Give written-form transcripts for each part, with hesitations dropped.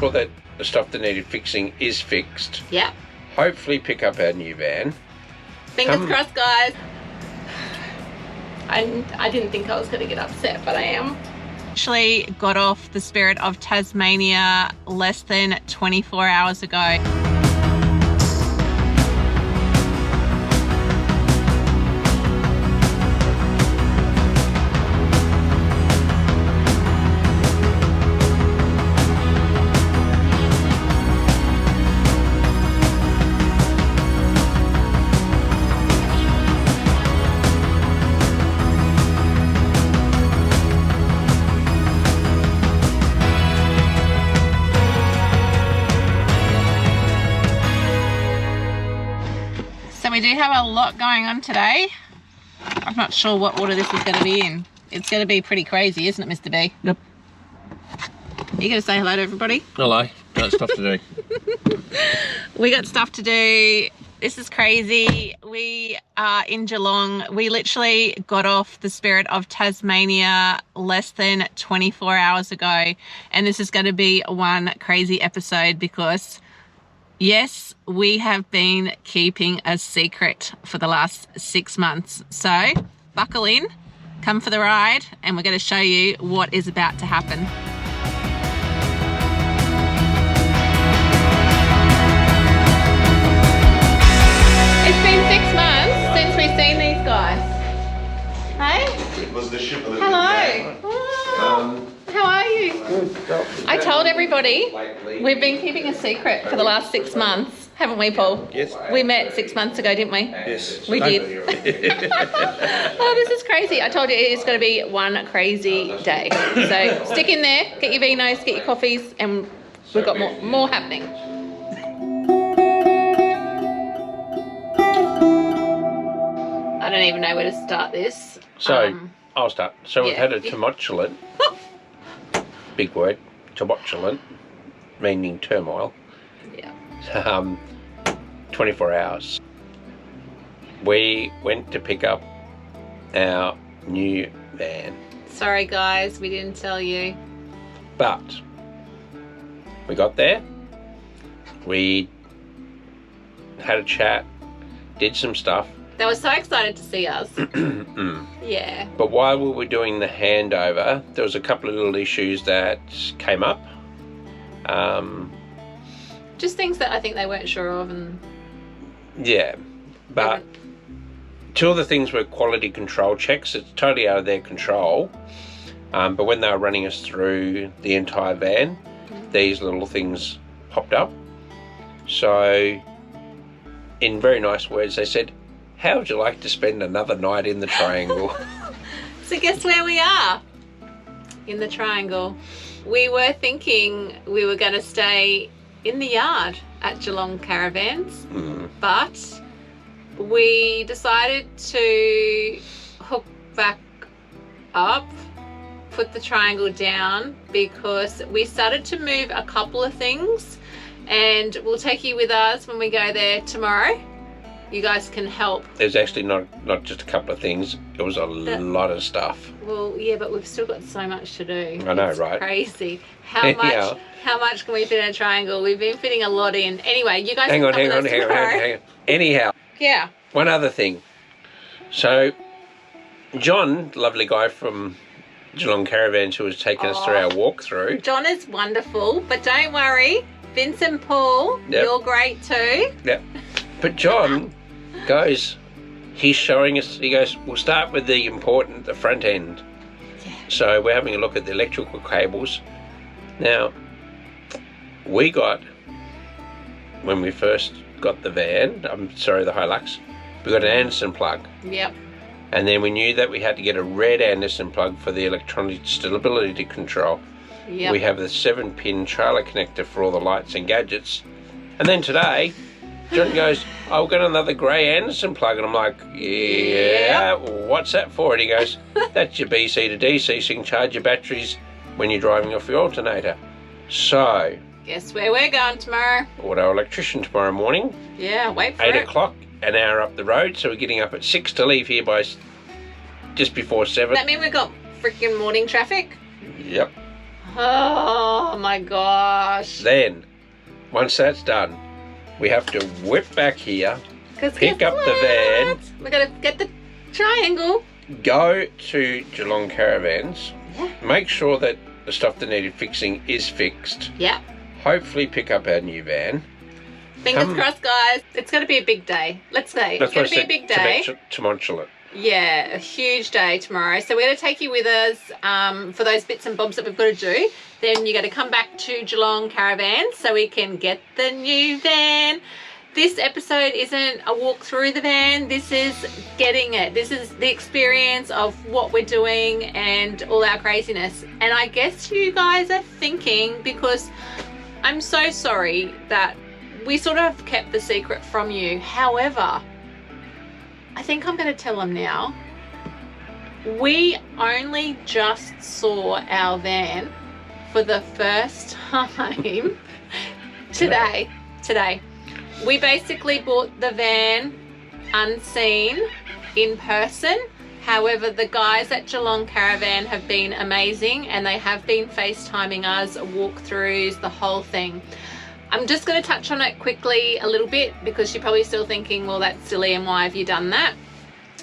all that the stuff that needed fixing is fixed. Yeah. Hopefully pick up our new van. Fingers crossed, guys. I didn't think I was going to get upset, but I am. Actually got off the Spirit of Tasmania less than 24 hours ago. We do have a lot going on today. I'm not sure what order this is going to be in. It's going to be pretty crazy, isn't it, Mr. B? Yep. Are you going to say hello to everybody? Hello. Got stuff to do. We got stuff to do. This is crazy. We are in Geelong. We literally got off the Spirit of Tasmania less than 24 hours ago. And this is going to be one crazy episode because yes, we have been keeping a secret for the last 6 months. So buckle in, come for the ride, and we're going to show you what is about to happen. It's been 6 months since we've seen these guys. Hey? It was the ship. Hello. Oh, how are you? Good. I told everybody we've been keeping a secret for the last 6 months, haven't we, Paul? Yes. We met 6 months ago, didn't we? Yes. We did. Oh, this is crazy. I told you it's going to be one crazy day. So stick in there, get your vinos, get your coffees, and we've got more happening. I don't even know where to start this. So, I'll start. So we've yeah. had a tumultulant, big word, tumultulant, meaning turmoil. Yeah. 24 hours. We went to pick up our new van. Sorry guys, we didn't tell you. But we got there, we had a chat, did some stuff. They were so excited to see us. Yeah. But while we were doing the handover, there was a couple of little issues that came up. Just things that I think they weren't sure of, and yeah, but two of the things were quality control checks. It's totally out of their control. But when they were running us through the entire van, these little things popped up. So, in very nice words, they said, "How would you like to spend another night in the triangle?" So guess where we are? In the triangle. We were thinking we were going to stay in the yard at Geelong Caravans, but we decided to hook back up, put the triangle down, because we started to move a couple of things, and we'll take you with us when we go there tomorrow. You guys can help. There's actually not just a couple of things, it was a lot of stuff. Well, yeah, but we've still got so much to do. I know, it's right? Crazy. How much can we fit in a triangle? We've been fitting a lot in. Anyway, you guys Hang on. tomorrow. Anyhow, Yeah. one other thing. So, John, lovely guy from Geelong Caravans, who was taking us through our walkthrough. John is wonderful, but don't worry, Vince and Paul, you're great too. Yep. But John goes, he's showing us, he goes, we'll start with the important, the front end. Yeah. So we're having a look at the electrical cables. Now, we got, when we first got the van, the Hilux, we got an Anderson plug. Yep. And then we knew that we had to get a red Anderson plug for the electronic stability control. Yep. We have the 7-pin trailer connector for all the lights and gadgets. And then today, John goes, I've got another grey Anderson plug. And I'm like, yeah, what's that for? And he goes, that's your BC to DC, so you can charge your batteries when you're driving off your alternator. So, guess where we're going tomorrow? Auto electrician tomorrow morning. Yeah, wait for 8 it. o'clock, an hour up the road. So we're getting up at 6 to leave here by just before 7. That mean we've got freaking morning traffic? Yep. Oh, Oh my gosh. Then, once that's done, we have to whip back here, pick up the van. We're going to get the triangle. Go to Geelong Caravans. Yeah. Make sure that the stuff that needed fixing is fixed. Yeah. Hopefully pick up our new van. Fingers crossed, guys. It's going to be a big day. Let's say it's going to be a big day. Tumultuous. Yeah, a huge day tomorrow. So we're going to take you with us for those bits and bobs that we've got to do. Then you're going to come back to Geelong Caravan so we can get the new van. This episode isn't a walk through the van. This is getting it. This is the experience of what we're doing and all our craziness. And I guess you guys are thinking, because I'm so sorry that we sort of kept the secret from you. However, I think I'm going to tell them now. We only just saw our van for the first time today. We basically bought the van unseen in person. However, the guys at Geelong Caravan have been amazing and they have been FaceTiming us, walkthroughs, the whole thing. I'm just going to touch on it quickly a little bit because you're probably still thinking, well, that's silly and why have you done that?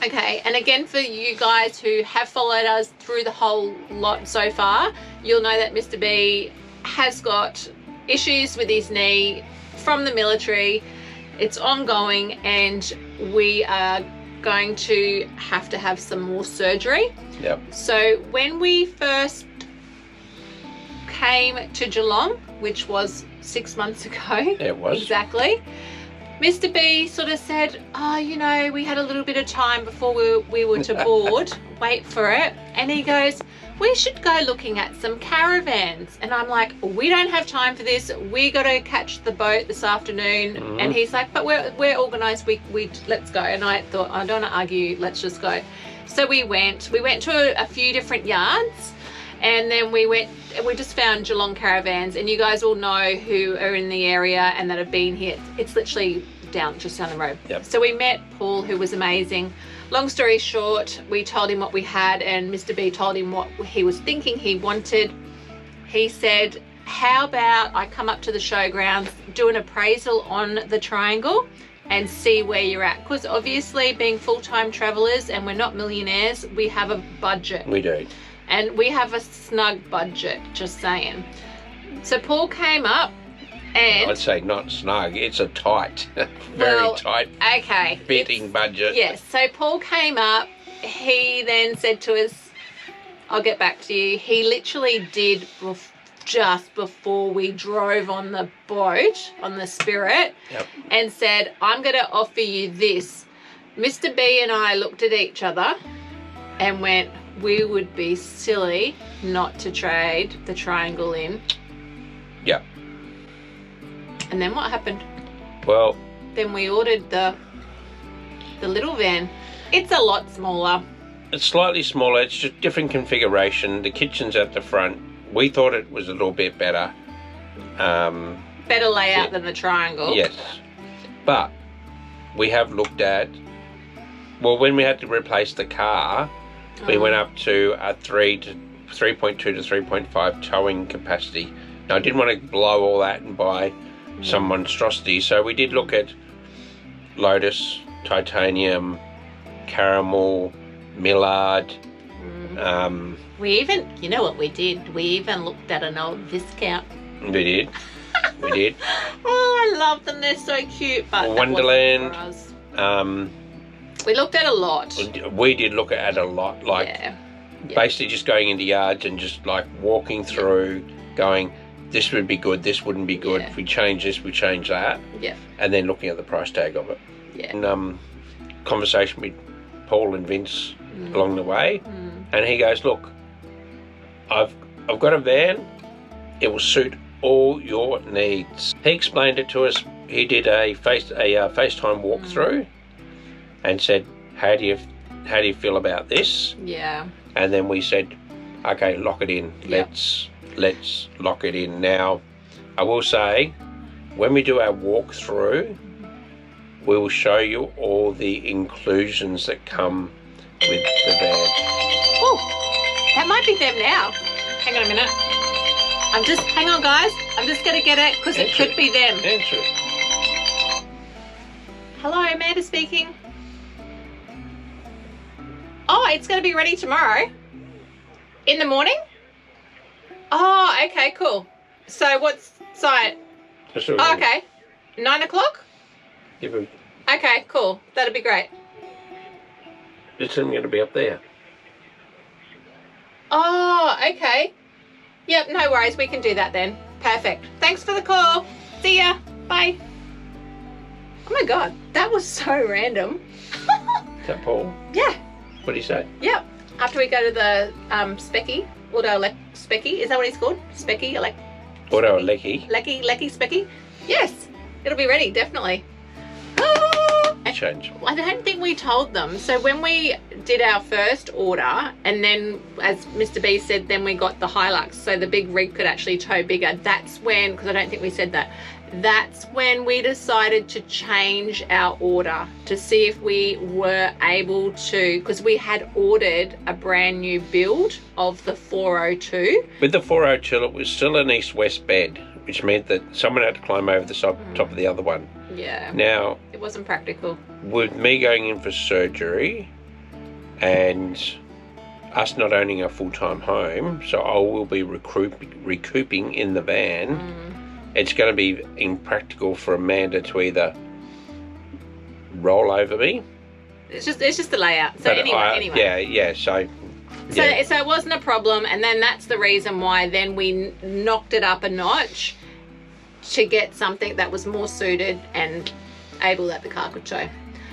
Okay, and again, for you guys who have followed us through the whole lot so far, you'll know that Mr. B has got issues with his knee from the military. It's ongoing and we are going to have some more surgery. Yep. So when we first came to Geelong, which was 6 months ago. It was. Exactly. Mr. B sort of said, oh, you know, we had a little bit of time before we were to board. Wait for it. And he goes, we should go looking at some caravans. And I'm like, we don't have time for this. We got to catch the boat this afternoon. Mm-hmm. And he's like, but we're organised. We let's go. And I thought, I don't want to argue. Let's just go. So we went to a few different yards. And then we just found Geelong Caravans, and you guys all know who are in the area and that have been here. It's literally just down the road. Yep. So we met Paul, who was amazing. Long story short, we told him what we had, and Mr. B told him what he was thinking he wanted. He said, how about I come up to the showgrounds, do an appraisal on the triangle and see where you're at? Because obviously, being full-time travellers and we're not millionaires, we have a budget. We do. And we have a snug budget, just saying. So Paul came up and... I'd say not snug, it's a tight, very tight fitting budget. Yes, so Paul came up, he then said to us, I'll get back to you. He literally did just before we drove on the boat, on the Spirit, and said, I'm going to offer you this. Mr. B and I looked at each other and went, we would be silly not to trade the triangle in. Yeah. And then what happened? Well, then we ordered the little van. It's a lot smaller. It's slightly smaller. It's just different configuration. The kitchen's at the front. We thought it was a little bit better. Better layout than the triangle. Yes. But we have looked at, well, when we had to replace the car, we went up to a 3.2 to 3.5 towing capacity. Now, I didn't want to blow all that and buy some monstrosity, so we did look at Lotus, Titanium, Caramel, Millard. We even, you know what we did? We even looked at an old Viscount. We did. We did. Oh, I love them. They're so cute. But Wonderland. That wasn't for us. We looked at a lot. We did look at a lot. Like, basically just going into yards and just like walking through, going, this would be good, this wouldn't be good. If we change this, we change that. Yeah. And then looking at the price tag of it. Yeah. And conversation with Paul and Vince along the way. And he goes, look, I've got a van. It will suit all your needs. He explained it to us. He did a FaceTime walkthrough and said, how do you feel about this? Yeah. And then we said, okay, lock it in. Yep. Let's lock it in. Now, I will say, when we do our walkthrough, we will show you all the inclusions that come with the van. Oh, that might be them now. Hang on a minute. hang on guys, I'm just going to get it because it could be them. Answer it. Hello, Amanda speaking. Oh, it's going to be ready tomorrow. In the morning? Oh, okay, cool. So what's site? Oh, okay. 9 o'clock? Yeah, but Okay, cool. That'd be great. it's going to be up there. Oh, okay. Yep, no worries. We can do that then. Perfect. Thanks for the call. See ya. Bye. Oh my God, that was so random. Is that Paul? Yeah. What do you say? Yep. After we go to the Specky, Specky, is that what he's called? Specky, Auto Lecky. Lecky Specky? Yes. It'll be ready, definitely. Change. I don't think we told them. So when we did our first order, and then as Mr. B said, then we got the Hilux, so the big rig could actually tow bigger. That's when, because I don't think we said that, that's when we decided to change our order to see if we were able to, because we had ordered a brand new build of the 402. With the 402, it was still an east-west bed, which meant that someone had to climb over the top of the other one. Yeah. Now, it wasn't practical. With me going in for surgery and us not owning a full-time home, so I will be recouping in the van, it's going to be impractical for Amanda to either roll over me. It's just the layout. So anyway. Yeah. So it wasn't a problem, and then that's the reason why then we knocked it up a notch to get something that was more suited and able that the car could tow.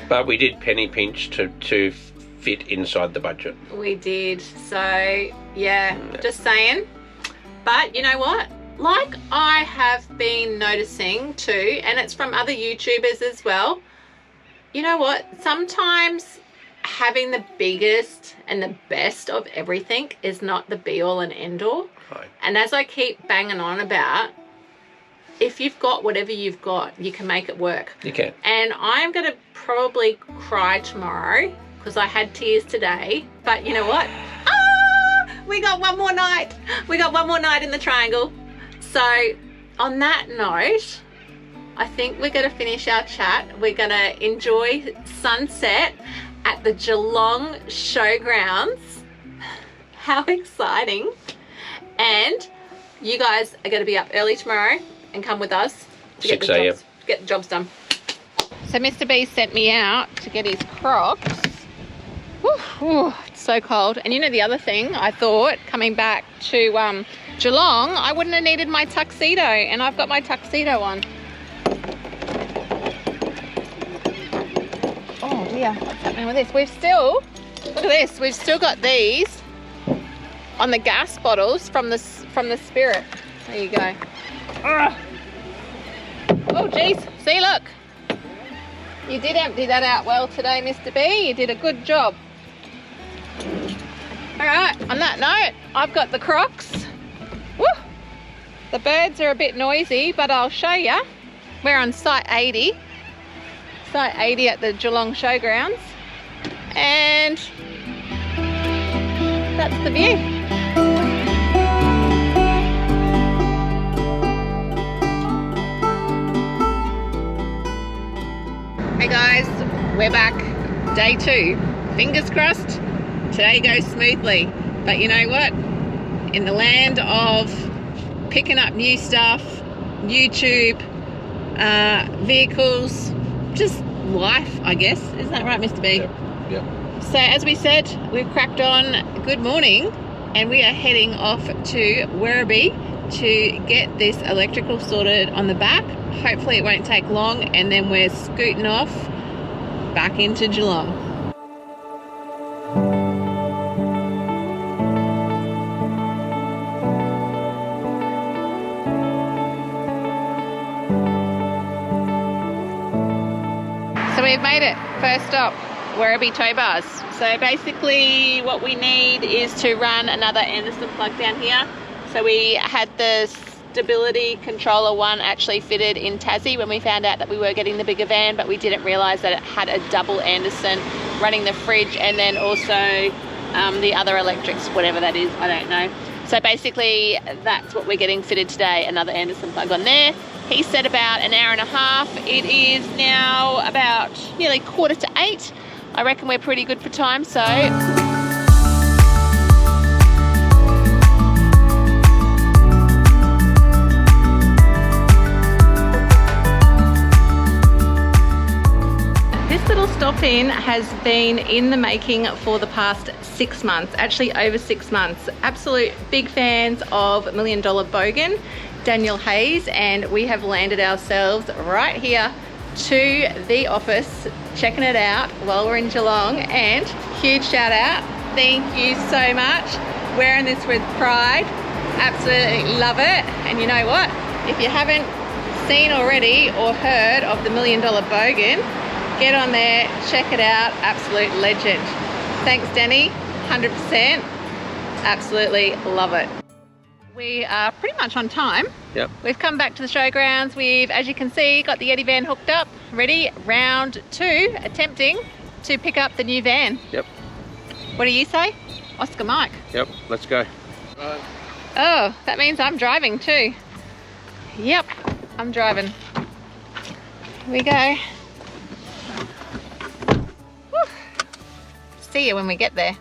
But we did penny pinch to fit inside the budget. We did. So yeah, just saying. But you know what? Like I have been noticing too, and it's from other YouTubers as well, you know what? Sometimes having the biggest and the best of everything is not the be all and end all. Right. And as I keep banging on about, if you've got whatever you've got, you can make it work. You can. And I'm going to probably cry tomorrow because I had tears today. But you know what? We got one more night. We got one more night in the triangle. So on that note, I think we're going to finish our chat. We're going to enjoy sunset at the Geelong Showgrounds. How exciting. And you guys are going to be up early tomorrow and come with us to 6 a.m. get the jobs done. So Mr. B sent me out to get his Crocs. Whew, it's so cold. And you know the other thing, I thought coming back to Geelong, I wouldn't have needed my tuxedo, and I've got my tuxedo on. Oh dear, what's happening with this? We've still, look at this, we've still got these on the gas bottles from the Spirit. There you go. Ugh. Oh geez, see, look, you did empty that out well today, Mr. B. You did a good job. All right, on that note, I've got the Crocs. Woo! The birds are a bit noisy, but I'll show you. We're on site 80 at the Geelong Showgrounds, and that's the view. Hey guys, we're back. Day 2. Fingers crossed, today goes smoothly. But you know what? In the land of picking up new stuff, YouTube, vehicles, just life, I guess. Isn't that right, Mr. B? Yep. So as we said, we've cracked on. Good morning. And we are heading off to Werribee to get this electrical sorted on the back. Hopefully it won't take long, and then we're scooting off back into Geelong. So we've made it. First stop, Werribee tow bars. So basically what we need is to run another Anderson plug down here. So we had the stability controller one actually fitted in Tassie when we found out that we were getting the bigger van, but we didn't realise that it had a double Anderson running the fridge and then also the other electrics, whatever that is, I don't know. So basically that's what we're getting fitted today. Another Anderson plug on there. He said about an hour and a half. It is now about nearly 7:45. I reckon we're pretty good for time, so. This little stop in has been in the making for the past 6 months, actually over 6 months. Absolute big fans of $1 Million Bogan, Daniel Hayes, and we have landed ourselves right here to the office, checking it out while we're in Geelong. And huge shout out, thank you so much. Wearing this with pride, absolutely love it. And you know what, if you haven't seen already or heard of the $1 Million Bogan, get on there, check it out, absolute legend. Thanks Danny, 100%, absolutely love it. We are pretty much on time. Yep. We've come back to the showgrounds. We've, as you can see, got the Yeti van hooked up, ready. Round 2, attempting to pick up the new van. Yep. What do you say? Oscar Mike. Yep, let's go. Oh, that means I'm driving too. Yep, I'm driving. Here we go. Whew. See you when we get there.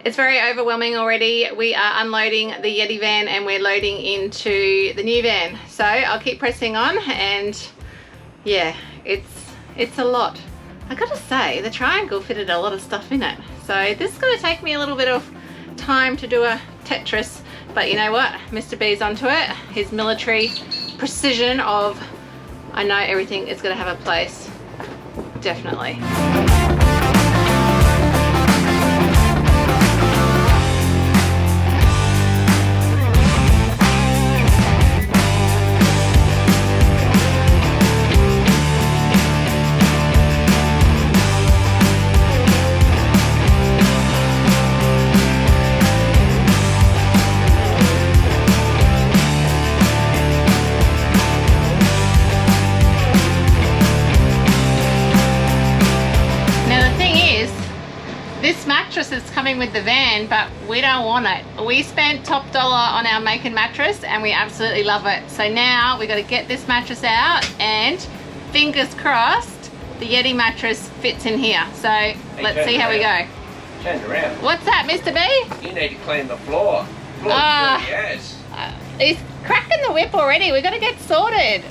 It's very overwhelming already. We are unloading the Yeti van and we're loading into the new van. So I'll keep pressing on, and yeah, it's a lot. I gotta say, the Triangle fitted a lot of stuff in it. So this is gonna take me a little bit of time to do a Tetris, but you know what? Mr. B's onto it. His military precision of, I know everything is gonna have a place. Definitely. This mattress is coming with the van, but we don't want it. We spent top dollar on our Macon mattress and we absolutely love it. So now we got to get this mattress out, and fingers crossed the Yeti mattress fits in here. So let's see how we go. Turn around. What's that, Mr. B? You need to clean the floor. Yes. He's cracking the whip already. We've got to get sorted.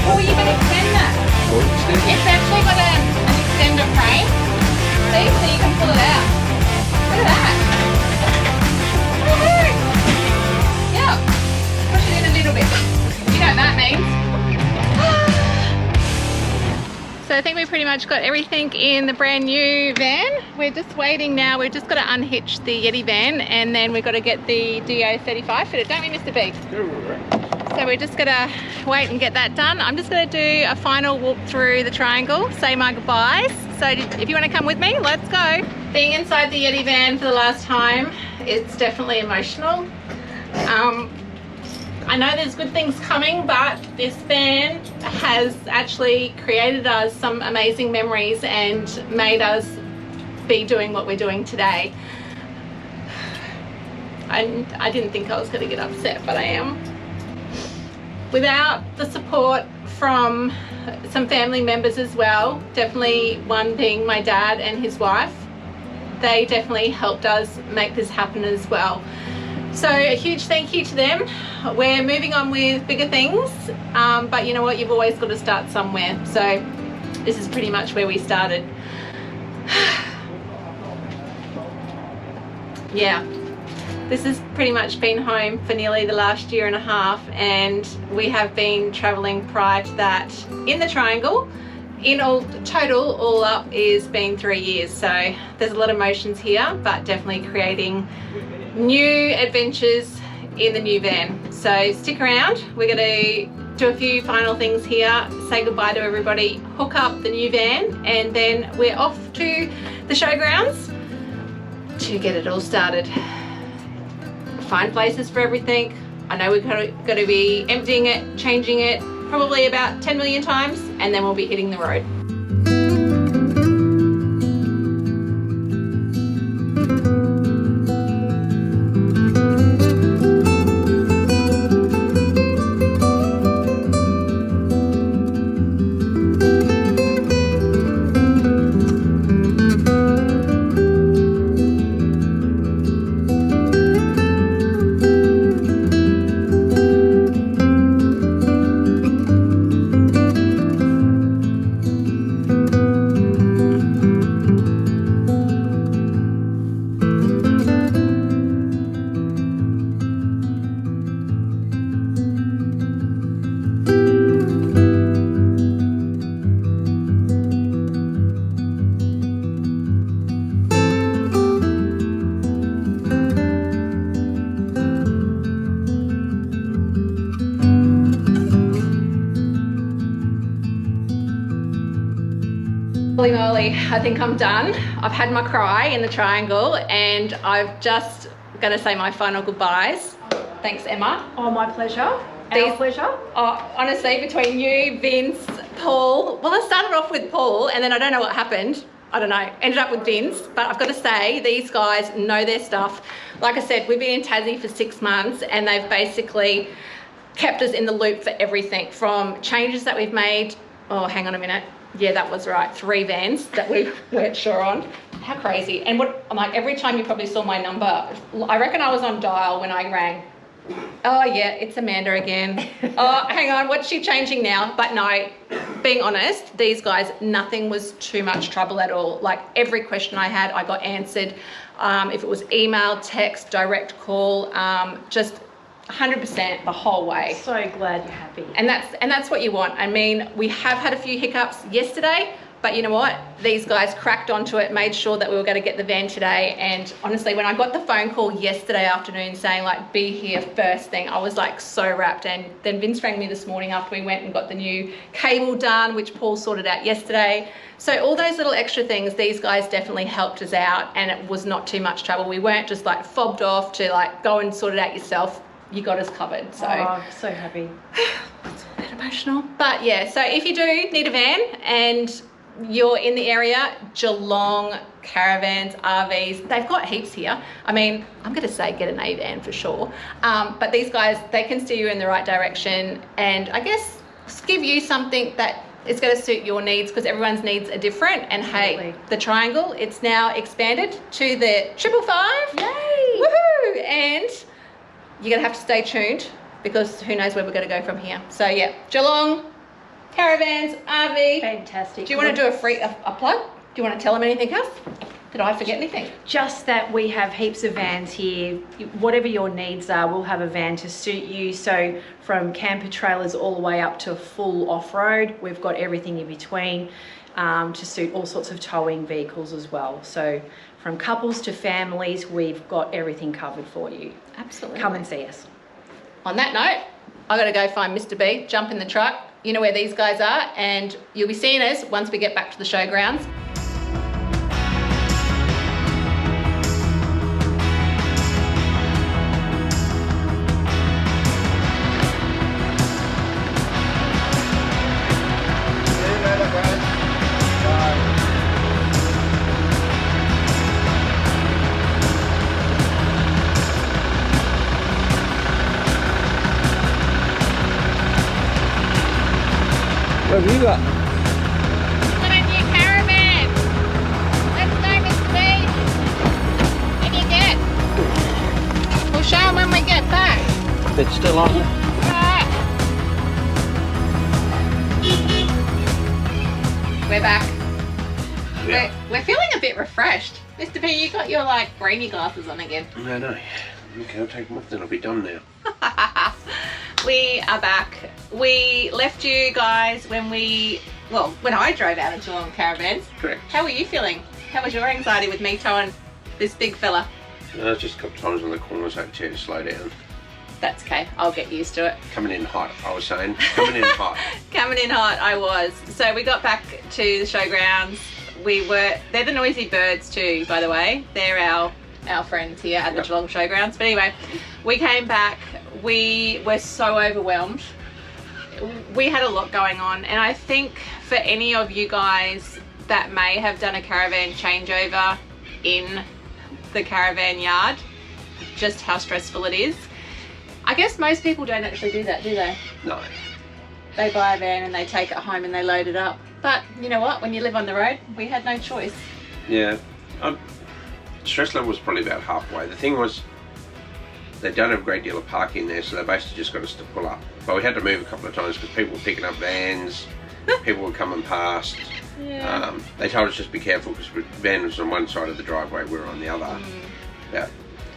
Oh, you can extend that. It's actually got an extender frame. See, so you can pull it out. Look at that. Woohoo! Yep. Push it in a little bit. You know what that means. So I think we pretty much got everything in the brand new van. We're just waiting now. We've just got to unhitch the Yeti van, and then we've got to get the DO35 fitted, don't we, Mr. B? So we're just gonna wait and get that done. I'm just gonna do a final walk through the Triangle, say my goodbyes. So if you want to come with me, let's go. Being inside the Yeti van for the last time, it's definitely emotional. I know there's good things coming, but this van has actually created us some amazing memories and made us be doing what we're doing today. I didn't think I was going to get upset, but I am. Without the support from some family members as well, definitely one being my dad and his wife, they definitely helped us make this happen as well. So a huge thank you to them. We're moving on with bigger things, but you know what, you've always got to start somewhere. So this is pretty much where we started. Yeah, this has pretty much been home for nearly the last year and a half, and we have been traveling prior to that in the Triangle. In total, all up is been 3 years, so there's a lot of emotions here, but definitely creating new adventures in the new van. So stick around, we're going to do a few final things here, say goodbye to everybody, hook up the new van, and then we're off to the showgrounds to get it all started. Find places for everything. I know we're going to be emptying it, changing it probably about 10 million times, and then we'll be hitting the road. Holy moly, I think I'm done. I've had my cry in the Triangle, and I've just got to say my final goodbyes. Thanks, Emma. Oh, my pleasure. Our pleasure. Oh, honestly, between you, Vince, Paul, well, I started off with Paul, and then I don't know what happened. I don't know, ended up with Vince, but I've got to say, these guys know their stuff. Like I said, we've been in Tassie for 6 months, and they've basically kept us in the loop for everything, from changes that we've made. Oh, hang on a minute. Yeah, that was right. 3 vans that we weren't sure on. How crazy. And what I'm like, every time you probably saw my number, I reckon I was on dial when I rang. Oh yeah, it's Amanda again. Oh, hang on, what's she changing now? But no, being honest, these guys, nothing was too much trouble at all. Like every question I had, I got answered. If it was email, text, direct call, just 100% the whole way. So glad you're happy. And that's what you want. I mean, we have had a few hiccups yesterday, but you know what? These guys cracked onto it, made sure that we were going to get the van today. And honestly, when I got the phone call yesterday afternoon saying like, be here first thing, I was like so wrapped. And then Vince rang me this morning after we went and got the new cable done, which Paul sorted out yesterday. So all those little extra things, these guys definitely helped us out, and it was not too much trouble. We weren't just like fobbed off to like go and sort it out yourself. You got us covered. So so happy. It's a bit emotional, but yeah, so if you do need a van and you're in the area, Geelong Caravans RVs, they've got heaps here. I mean, I'm going to say get an A van for sure, but these guys, they can steer you in the right direction, and I guess give you something that is going to suit your needs, because everyone's needs are different. And Absolutely. Hey, the Triangle, it's now expanded to the 555. Yay! Woohoo! And you're going to have to stay tuned, because who knows where we're going to go from here. So yeah, Geelong Caravans RV. Fantastic. Do you want to do a plug? Do you want to tell them anything else? Did I forget anything? Just that we have heaps of vans here. Whatever your needs are, we'll have a van to suit you. So from camper trailers all the way up to full off-road, we've got everything in between to suit all sorts of towing vehicles as well. So from couples to families, we've got everything covered for you. Absolutely. Come and see us. On that note, I've got to go find Mr. B, jump in the truck. You know where these guys are, and you'll be seeing us once we get back to the showgrounds. What have you got? Got a new caravan. Let's go, Mr. B. What do you get? We'll show them when we get back. It's still on. Alright. We're back. Yeah. We're feeling a bit refreshed. Mr. P, you got your like brainy glasses on again. No. Okay, I'll take them off then. I'll be done now. We are back. We left you guys when I drove out of Geelong Caravans. Correct. How were you feeling? How was your anxiety with me towing this big fella? Just a couple of times on the corners, I had to slow down. That's okay. I'll get used to it. Coming in hot, I was saying. Coming in hot. Coming in hot, I was. So we got back to the showgrounds. They're the noisy birds too, by the way. They're our friends here at the Geelong Showgrounds. But anyway, we came back. We were so overwhelmed. We had a lot going on, and I think for any of you guys that may have done a caravan changeover in the caravan yard, just how stressful it is. I guess most people don't actually do that, do they? No. They buy a van and they take it home and they load it up. But you know what? When you live on the road, we had no choice. Yeah. Stress level was probably about halfway. The thing was, they don't have a great deal of parking there, so they basically just got us to pull up. But we had to move a couple of times because people were picking up vans, people were coming past. Yeah. They told us just be careful because the van was on one side of the driveway, we were on the other. Yeah.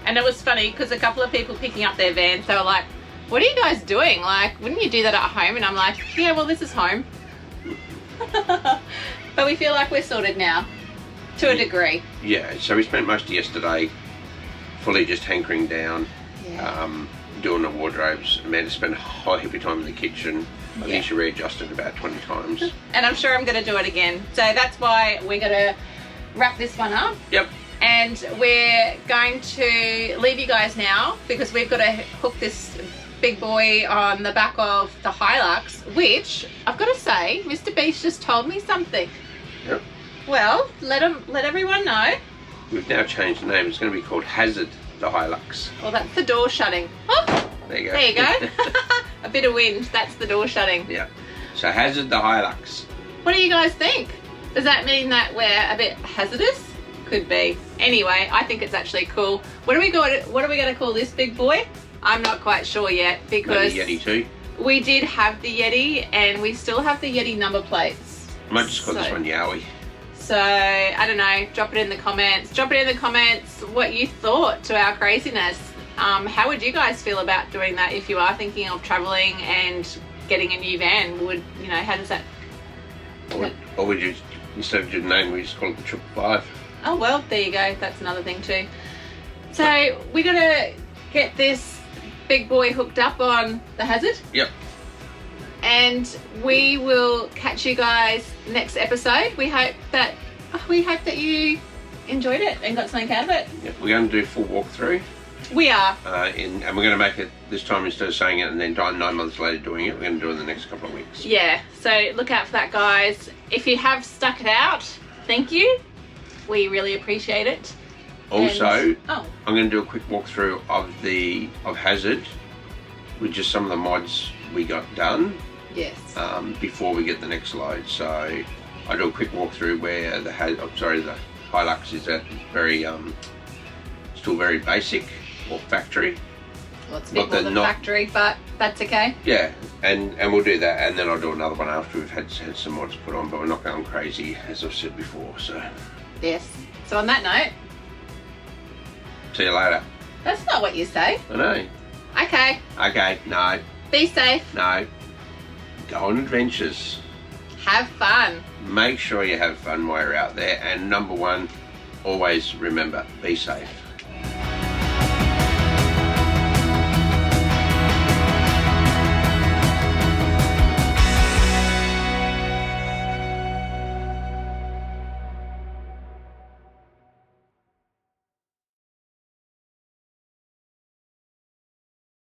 And it was funny because a couple of people picking up their vans, they were like, what are you guys doing? Like, wouldn't you do that at home? And I'm like, yeah, well, this is home. But we feel like we're sorted now, to a degree. Yeah, so we spent most of yesterday fully just hankering down, doing the wardrobes. Amanda spent a whole heap of time in the kitchen. I think she readjusted about 20 times. And I'm sure I'm going to do it again. So that's why we're going to wrap this one up. Yep. And we're going to leave you guys now because we've got to hook this big boy on the back of the Hilux, which I've got to say, Mr. Beast just told me something. Yep. Well, let everyone know. We've now changed the name. It's going to be called Hazard the Hilux. Well, that's the door shutting. Oh, there you go. there you go. A bit of wind. That's the door shutting. Yeah. So Hazard the Hilux. What do you guys think? Does that mean that we're a bit hazardous? Could be. Anyway, I think it's actually cool. What are we going to call this big boy? I'm not quite sure yet because Maybe Yeti too. We did have the Yeti and we still have the Yeti number plates. I might just call this one Yowie. So, I don't know, drop it in the comments. Drop it in the comments what you thought to our craziness. How would you guys feel about doing that if you are thinking of travelling and getting a new van? How does that... Or would you, instead of your name, we just call it the 555? Oh, well, there you go. That's another thing too. So, we're going to get this big boy hooked up on the Hazard. Yep. And we will catch you guys next episode. We hope that you enjoyed it and got something out of it. Yep. We're going to do a full walkthrough. We are. And we're going to make it this time, instead of saying it and then 9 months later doing it, we're going to do it in the next couple of weeks. Yeah, so look out for that, guys. If you have stuck it out, thank you. We really appreciate it. Also, I'm going to do a quick walkthrough of Hazard with just some of the mods we got done. Yes. Before we get the next load. So I do a quick walkthrough where the Hilux is at very still very basic or factory. Well, it's a bit more than factory, but that's okay. Yeah, and we'll do that, and then I'll do another one after we've had some mods put on, but we're not going crazy, as I've said before. So yes. So on that note, see you later. That's not what you say. I know. Okay. Okay, no. Be safe. No. Go on adventures. Have fun. Make sure you have fun while you're out there, and number one, always remember, be safe.